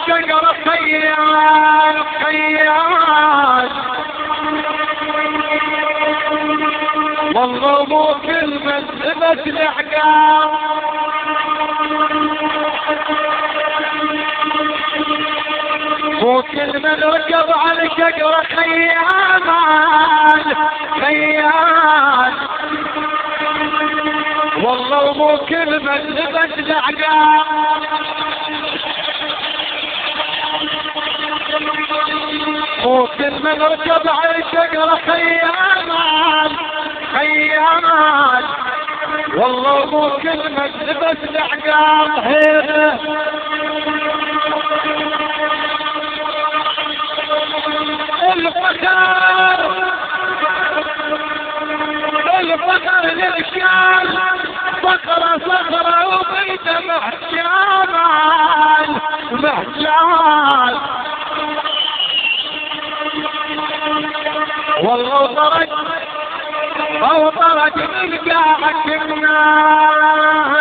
الشجرة خيال خيال، والله مو كلمة ثبت الأحكام. مو كلمة ركض على الشجرة خيال خيال، والله مو كلمة ثبت الأحكام. مو كلمة ركض على الشجرة خيال خيال، والله مو كلمة ثبت الأحكام. الفخر للرجال صخرة صخرة وبيت محجال محجال، والله طرق أو طرق من قاعة النار.